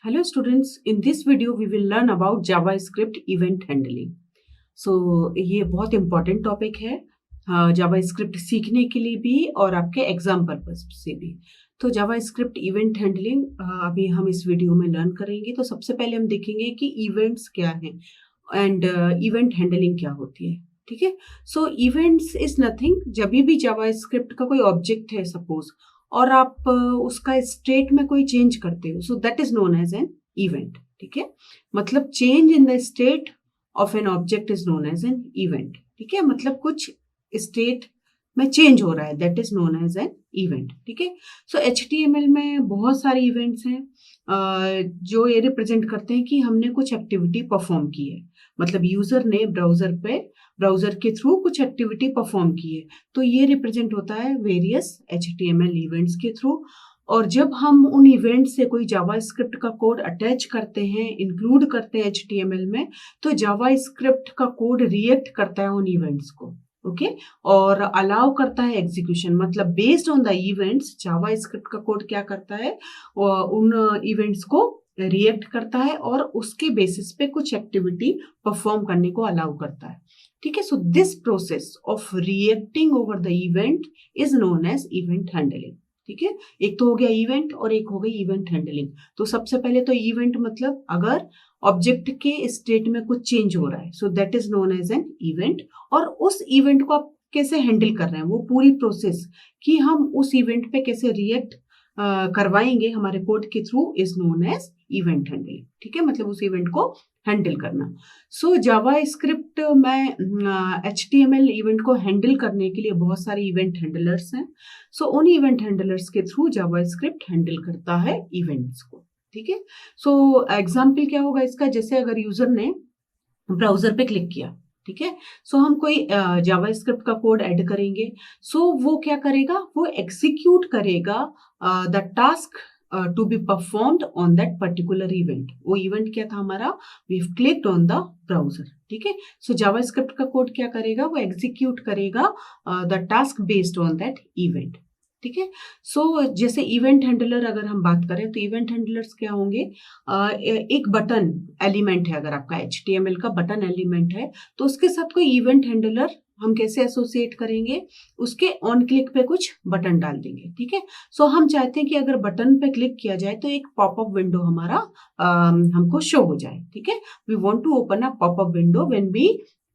Hello students, in this video we will learn about JavaScript event handling. ये बहुत important topic है JavaScript सीखने के लिए भी और आपके एग्जाम पर्पस से भी। तो JavaScript event handling अभी हम इस वीडियो में लर्न करेंगे। तो सबसे पहले हम देखेंगे कि इवेंट्स क्या हैं एंड इवेंट हैंडलिंग क्या होती है। ठीक है, सो इवेंट्स इज नथिंग, जब भी JavaScript का कोई ऑब्जेक्ट है सपोज और आप उसका स्टेट में कोई चेंज करते हो, so that is known as an event. ठीक है, मतलब change in the state of an object is known as an event. ठीक है, मतलब कुछ स्टेट में चेंज हो रहा है, that is known as an event. ठीक है, सो HTML में बहुत सारे इवेंट्स हैं जो ये रिप्रेजेंट करते हैं कि हमने कुछ एक्टिविटी परफॉर्म की है, मतलब यूजर ने ब्राउजर के थ्रू कुछ एक्टिविटी परफॉर्म की है, तो ये रिप्रेजेंट होता है वेरियस HTML इवेंट्स के थ्रू। और जब हम उन इवेंट से कोई जावास्क्रिप्ट का कोड अटैच करते हैं, इंक्लूड करते हैं HTML में, तो जावास्क्रिप्ट का कोड रिएक्ट करता है उन इवेंट्स को। ओके, और अलाउ करता है एग्जीक्यूशन, मतलब based on the events JavaScript का कोड क्या करता है, उन इवेंट्स को रिएक्ट करता है और उसके बेसिस पे कुछ एक्टिविटी परफॉर्म करने को अलाउ करता है। ठीक है, so this process of reacting over the event is known as event handling. ठीक है, एक तो हो गया इवेंट और एक हो गई इवेंट हैंडलिंग। तो सबसे पहले तो इवेंट मतलब अगर ऑब्जेक्ट के स्टेट में कुछ चेंज हो रहा है, so that is known as an event. और उस इवेंट को आप कैसे हैंडल कर रहे हैं, वो पूरी प्रोसेस कि हम उस इवेंट पे कैसे रिएक्ट करवाएंगे हमारे कोड के through is known as event handling. ठीक है, मतलब उस इवेंट को हैंडल करना। सो जावास्क्रिप्ट में HTML इवेंट को हैंडल करने के लिए बहुत सारे इवेंट हैंडलर्स हैं। सो उन इवेंट हैंडलर्स के थ्रू जावास्क्रिप्ट हैंडल करता है इवेंट्स को। ठीक है, सो एग्जाम्पल क्या होगा इसका, जैसे अगर यूजर ने ब्राउजर पे क्लिक किया, ठीक है, सो हम कोई जावास्क्रिप्ट का कोड ऐड करेंगे। सो वो क्या करेगा, वो एग्जीक्यूट करेगा the task to be performed on that particular event. वो इवेंट क्या था हमारा, we have clicked on the browser. ठीक है, सो जावास्क्रिप्ट का कोड क्या करेगा, वो एग्जीक्यूट करेगा the task based on that event. ठीक है, सो जैसे इवेंट हैंडलर अगर हम बात करें तो इवेंट हैंडलर्स क्या होंगे, एक बटन एलिमेंट है, अगर आपका HTML का बटन एलिमेंट है तो उसके साथ कोई इवेंट हैंडलर हम कैसे एसोसिएट करेंगे, उसके ऑन क्लिक पे कुछ बटन डाल देंगे। ठीक है, सो हम चाहते हैं कि अगर बटन पे क्लिक किया जाए तो एक पॉपअप विंडो हमारा हमको शो हो जाए। ठीक है, we want to open a popup window when we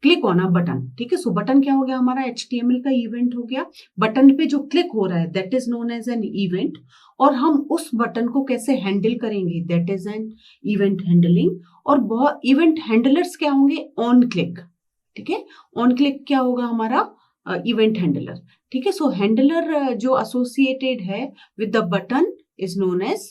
click on a button. ठीक है, सो बटन क्या हो गया, हमारा HTML का इवेंट हो गया। बटन पे जो क्लिक हो रहा है that is known as an event, और हम उस बटन को कैसे हैंडल करेंगे, that is an event handling. और बहुत इवेंट हैंडलर्स क्या होंगे, ऑन क्लिक। ठीक है, ऑन क्लिक क्या होगा हमारा इवेंट हैंडलर। ठीक है, सो हैंडलर जो एसोसिएटेड है with the button is known as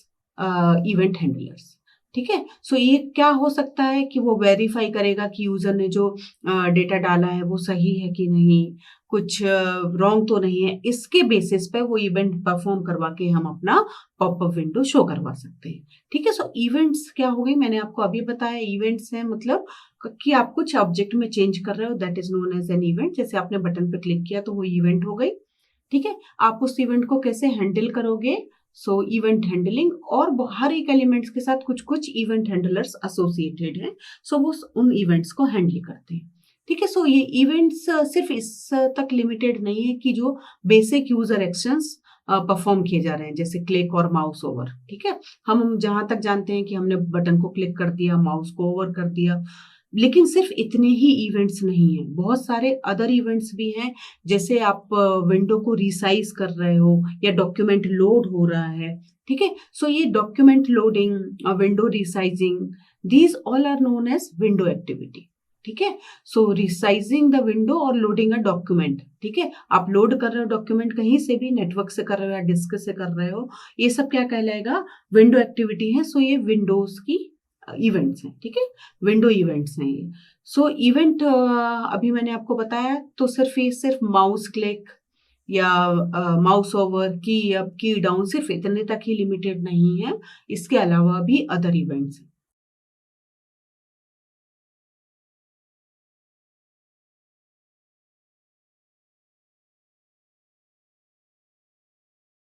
event handlers. ठीक है, सो ये क्या हो सकता है कि वो वेरीफाई करेगा कि यूजर ने जो डेटा डाला है वो सही है कि नहीं, कुछ रॉन्ग तो नहीं है। इसके बेसिस पे वो इवेंट परफॉर्म करवा के हम अपना पॉपअप विंडो शो करवा सकते हैं। ठीक है, सो इवेंट्स क्या हो गई, मैंने आपको अभी बताया इवेंट्स हैं मतलब कि आप कुछ ऑब्जेक्ट में चेंज कर रहे हो, that is known as an event. जैसे आपने बटन पे क्लिक किया तो वो इवेंट हो गई। ठीक है, आप उस इवेंट को कैसे हैंडल करोगे, सो इवेंट हैंडलिंग। और हर एक एलिमेंट्स के साथ कुछ कुछ इवेंट हैंडलर्स एसोसिएटेड हैं, सो वो उन इवेंट्स को हैंडल करते हैं। ठीक है, सो ये इवेंट्स सिर्फ इस तक लिमिटेड नहीं है कि जो बेसिक यूजर एक्शंस परफॉर्म किए जा रहे हैं, जैसे क्लिक और माउस ओवर। ठीक है, हम जहां तक जानते हैं कि हमने बटन को क्लिक कर दिया, माउस को ओवर कर दिया, लेकिन सिर्फ इतने ही इवेंट्स नहीं हैं, बहुत सारे अदर इवेंट्स भी हैं। जैसे आप विंडो को रिसाइज कर रहे हो या डॉक्यूमेंट लोड हो रहा है। ठीक है, सो ये document loading, window resizing, these all are known as window activity. ठीक है, सो रिसाइजिंग द विंडो और लोडिंग अ डॉक्यूमेंट। ठीक है, आप लोड कर रहे हो डॉक्यूमेंट कहीं से भी, नेटवर्क से कर रहे हो या डिस्क से कर रहे हो, ये सब क्या कहलाएगा, विंडो एक्टिविटी है। सो ये विंडोज की इवेंट्स हैं। ठीक है, विंडो इवेंट्स हैं ये। सो इवेंट अभी मैंने आपको बताया तो सिर्फ माउस क्लिक या माउस ओवर, की अप, की डाउन, सिर्फ इतने तक ही लिमिटेड नहीं है, इसके अलावा भी अदर इवेंट्स हैं।